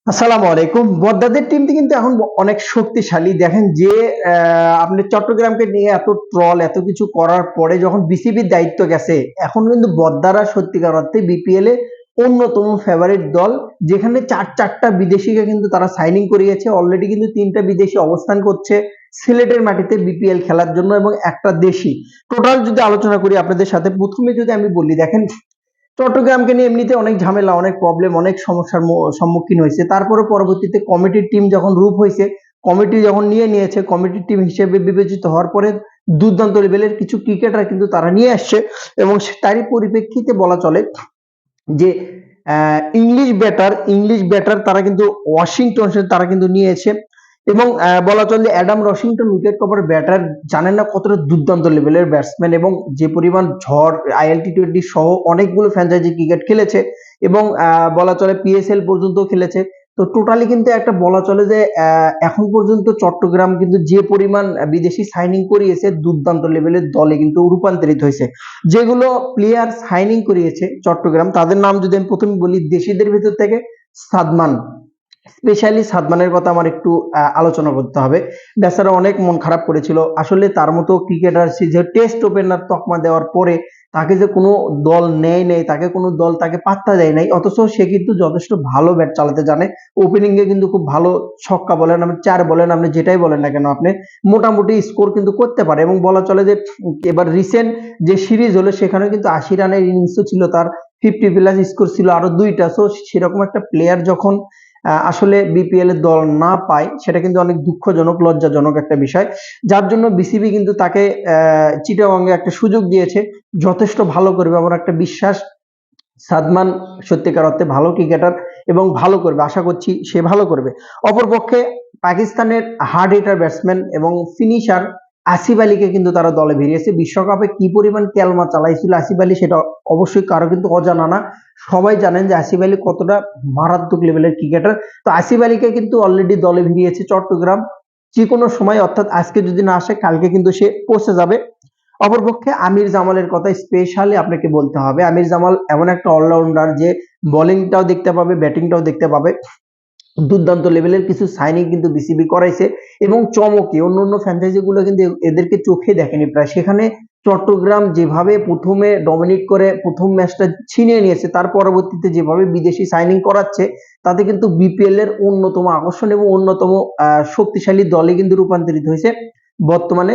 আসসালামু আলাইকুম। বদ্দাদের টিমটি কিন্তু এখন অনেক শক্তিশালী। দেখেন যে আপনি চট্টগ্রামকে নিয়ে এত ট্রল এত কিছু করার পরে যখন বিসিবির দায়িত্ব গেছে, এখন কিন্তু বদ্দারা সত্যিকার অর্থে বিপিএল এ অন্যতম ফেভারিট দল। যেখানে চারটা বিদেশিকে কিন্তু তারা সাইনিং করিয়েছে। অলরেডি কিন্তু ৩টা বিদেশি অবস্থান করছে সিলেটের মাটিতে বিপিএল খেলার জন্য এবং একটা দেশি। টোটাল যদি আলোচনা করি আপনাদের সাথে, প্রথমে যদি আমি বলি, দেখেন চট্টগ্রামকে নিয়ে এমনিতে অনেক ঝামেলা, অনেক প্রবলেম, অনেক সমস্যার সম্মুখীন হয়েছে। তারপরে পরবর্তীতে কমিটির টিম যখন রূপ হয়েছে, কমিটি যখন নিয়েছে, কমিটির টিম হিসেবে বিবেচিত হওয়ার পরে দুর্দান্ত লেভেলের কিছু ক্রিকেটার কিন্তু তারা নিয়ে আসছে এবং তারই পরিপ্রেক্ষিতে বলা চলে যে ইংলিশ ব্যাটার তারা কিন্তু ওয়াশিংটন তারা কিন্তু নিয়েছে এবং বলা চলে অ্যাডাম রশিংটন উইকেট কভার ব্যাটার, জানেন না কতটা দুর্দান্ত লেভেলের ব্যাটসম্যান এবং যে পরিমাণ ঝড় আইএল টি20 সহ অনেকগুলো ফ্র্যাঞ্চাইজি ক্রিকেট খেলেছে এবং বলা চলে পিএসএল পর্যন্ত খেলেছে। তো টোটালি কিন্তু একটা বলা চলে যে এখন পর্যন্ত চট্টগ্রাম কিন্তু যে পরিমাণ বিদেশি সাইনিং করিয়েছে দুর্দান্ত লেভেলের দলে কিন্তু রূপান্তরিত হয়েছে। যেগুলো প্লেয়ার সাইনিং করিয়েছে চট্টগ্রাম, তাদের নাম যদি আমি প্রথমে বলি, দেশিদের ভিতর থেকে সাদমান, স্পেশালি সাদমানের কথা আমার একটু আলোচনা করতে হবে। বেচারা অনেক মন খারাপ করেছিল। আসলে তার মতো ক্রিকেটার, সে যে টেস্ট ওপেনার তকমা দেওয়ার পরে তাকে যে কোনো দল নেয় নেই, তাকে কোনো দল তাকে পাত্তা দেয় নাই, অথচ সে কিন্তু যথেষ্ট ভালো ব্যাট চালাতে জানে। ওপেনিং এ কিন্তু খুব ভালো ছক্কা বলেন, আপনি চার বলেন, আপনি যেটাই বলেন না কেন, আপনি মোটামুটি স্কোর কিন্তু করতে পারে এবং বলা চলে যে এবার রিসেন্ট যে সিরিজ হলো সেখানে কিন্তু ৮০ রানের ইনিংসও ছিল তার, 50+ স্কোর ছিল আরো দুইটা। সো সেরকম একটা প্লেয়ার যখন আসলে বিপিএল এর দল না পায়, সেটা কিন্তু অনেক দুঃখজনক, লজ্জাজনক একটা বিষয়। যার জন্য বিসিবি কিন্তু তাকে চিটাগংয়ে একটা সুযোগ দিয়েছে, যথেষ্ট ভালো করবে আমার একটা বিশ্বাস। সাদমান সত্যিকার অর্থে ভালো ক্রিকেটার এবং ভালো করবে, আশা করছি সে ভালো করবে। অপরপক্ষে পাকিস্তানের হার্ড হিটার ব্যাটসম্যান এবং ফিনিশার আসিফ আলীকে কিন্তু তারা দলে ভিড়িয়েছে। বিশ্বকাপে কি পরিমাণ ক্যালমা চালাইছিল আসিফ আলী, সেটা অবশ্যই কারো কিন্তু অজানা না। সবাই জানেন যে আসিফ আলী কতটা মারাত্মক লেভেলের ক্রিকেটার। তো আসিফ আলীকে কিন্তু অলরেডি দলে ভিড়িয়েছে চট্টগ্রাম। যে কোনো সময়, অর্থাৎ আজকে যদি না আসে কালকে কিন্তু সে পৌঁছে যাবে। অপরপক্ষে আমির জামালের কথা স্পেশালি আপনাকে বলতে হবে। আমির জামাল এমন একটা অলরাউন্ডার যে বোলিংটাও দেখতে পাবে, ব্যাটিংটাও দেখতে পাবে। দুর্দান্ত লেভেলের কিছু সাইনিং কিন্তু বিসিবি করাইছে এবং চমকে অন্য অন্য ফ্র্যাঞ্চাইজি গুলো কিন্তু এদেরকে চোখে দেখেনি প্রায়। সেখানে চট্টগ্রাম যেভাবে প্রথমে ডমিনেট করে প্রথম ম্যাচটা ছিনিয়ে নিয়েছে, তার পরবর্তীতে যেভাবে বিদেশি সাইনিং করাচ্ছে, তাতে কিন্তু বিপিএল এর অন্যতম আকর্ষণ এবং অন্যতম শক্তিশালী দলে কিন্তু রূপান্তরিত হয়েছে বর্তমানে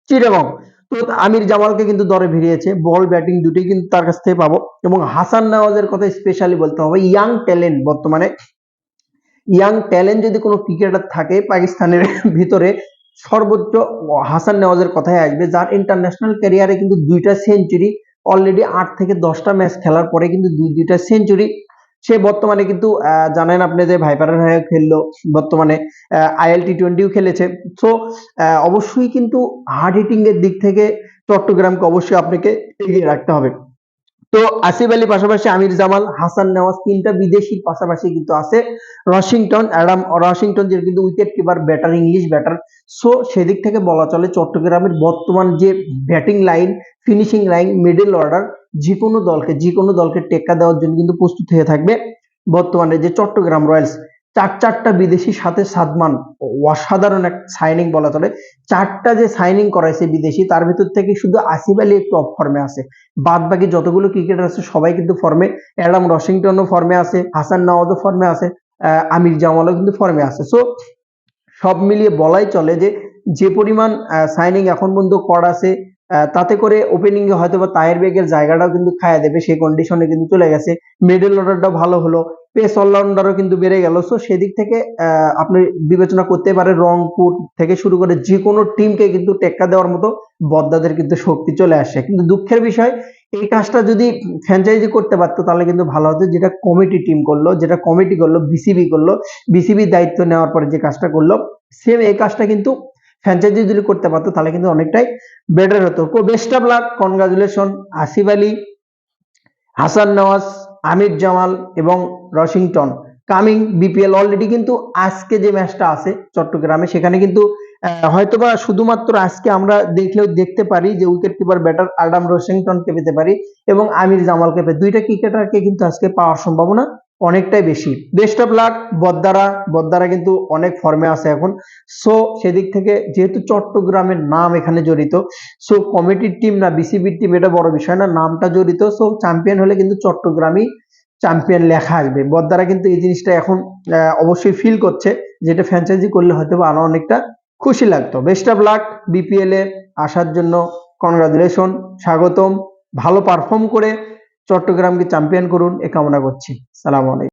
চিটাগং। তো আমির জামালকে কিন্তু দরে ভিড়িয়েছে, বল ব্যাটিং দুটোই কিন্তু তার কাছ থেকে পাবো। এবং হাসান নওয়াজের কথা স্পেশালি বলতে হবে, ইয়াং ট্যালেন্ট, বর্তমানে ইয়াং ট্যালেন্ট যদি কোনো ক্রিকেটার থাকে পাকিস্তানের ভিতরে, সর্বোচ্চ হাসান নেওয়াজের কথাই আসবে, যার ইন্টারন্যাশনাল ক্যারিয়ারে কিন্তু 2টা সেঞ্চুরি, অলরেডি 8 থেকে 10টা ম্যাচ খেলার পরে কিন্তু দুইটা সেঞ্চুরি। সে বর্তমানে কিন্তু জানেন আপনি যে ভাইপারের হয়ে খেললো, বর্তমানে আইএল টি20ও খেলেছে। সো অবশ্যই কিন্তু হার্ড হিটিং এর দিক থেকে চট্টগ্রামকে অবশ্যই আপনাকে এগিয়ে রাখতে হবে। তো আসিফ আলী পাশাপাশি আমির জামাল, হাসান নেওয়াজ, 3টা বিদেশির পাশাপাশি কিন্তু আছে অ্যাডাম রশিংটন, যে কিন্তু wicket keeper batter, English batter. So সেদিক থেকে বলা চলে চট্টগ্রামের বর্তমান যে batting line, finishing line, middle order, যে কোনো দলকে টেক্কা দেওয়ার জন্য কিন্তু প্রস্তুত হয়ে থাকবে বর্তমানে যে চট্টগ্রাম রয়্যালস। চারটা বিদেশির সাথে সাদমান, অসাধারণ এক সাইনিং বলা চলে। 4টা যে সাইনিং করাইছে বিদেশি, তার ভিতর থেকে শুধু আসিফ আলী একটু অফ ফর্মে আছে, বাদ বাকি যতগুলো ক্রিকেটার আছে সবাই কিন্তু ফর্মে। অ্যাডাম রশিংটনও ফর্মে আছে, হাসান নওয়াজও ফর্মে আছে, আমির জামালও কিন্তু ফর্মে আছে। সো সব মিলিয়ে বলাই চলে যে যে পরিমাণ সাইনিং এখন পর্যন্ত করা আছে, তাতে করে ওপেনিং এ হয়তো বা তাহের বেগের জায়গাটাও কিন্তু খাইয়া দেবে, সেই কন্ডিশনে কিন্তু চলে গেছে। মিডল অর্ডারটাও ভালো হলো, পেস অলরাউন্ডারও কিন্তু বেড়ে গেল। সো সেদিক থেকে আপনি বিবেচনা করতে পারেন রংপুর থেকে শুরু করে যে কোনো টিমকে কিন্তু টেক্কা দেওয়ার মতো বদ্দাদের কিন্তু শক্তি চলে আসে। কিন্তু দুঃখের বিষয়, এই কাজটা যদি ফ্র্যাঞ্চাইজি করতে পারতো তাহলে কিন্তু ভালো হতো। যেটা কমিটি টিম করলো, যেটা কমিটি করলো, বিসিবি করলো, বিসিবি দায়িত্ব নেওয়ার পরে যে কাজটা করলো, সেম এই কাজটা কিন্তু ফ্র্যাঞ্চাইজি যদি করতে পারতো তাহলে কিন্তু অনেকটাই বেটার হতো। Best of luck, congratulation Asif Ali, Hasan Nawaz, Amir Jamal এবং রশিংটন কামিং বিপিএল। অলরেডি কিন্তু আজকে যে ম্যাচটা আছে চট্টগ্রামে, সেখানে কিন্তু হয়তোবা শুধুমাত্র আজকে আমরা দেখলেও দেখতে পারি যে উইকেট কিপার ব্যাটার আডাম রশিংটনকে পেতে পারি এবং আমির জামালকে দুইটা ক্রিকেটারকে কিন্তু আজকে পাওয়ার সম্ভাবনা অনেকটাই বেশি। বেস্ট অফ লাক বদ্দারা কিন্তু অনেক ফর্মে আছে এখন। সো সেদিক থেকে যেহেতু চট্টগ্রামের নাম এখানে জড়িত, সো কমিটির টিম না বিসিবির টিম এটা বড় বিষয় না, নামটা জড়িত। সো চ্যাম্পিয়ন হলে কিন্তু চট্টগ্রামই চ্যাম্পিয়ন লেখা আসবে। বদ্দারা কিন্তু এই জিনিসটা এখন অবশ্যই ফিল করছে, যেটা ফ্র্যাঞ্চাইজি করলে হয়তো আরো অনেকটা খুশি লাগতো। বেস্ট অফ লাক বিপিএল এ আসার জন্য, কনগ্রাচুলেশন, স্বাগতম। ভালো পারফর্ম করে চট্টগ্রামকে চ্যাম্পিয়ন করুন এ কামনা করছি। সালাম আলাইকুম।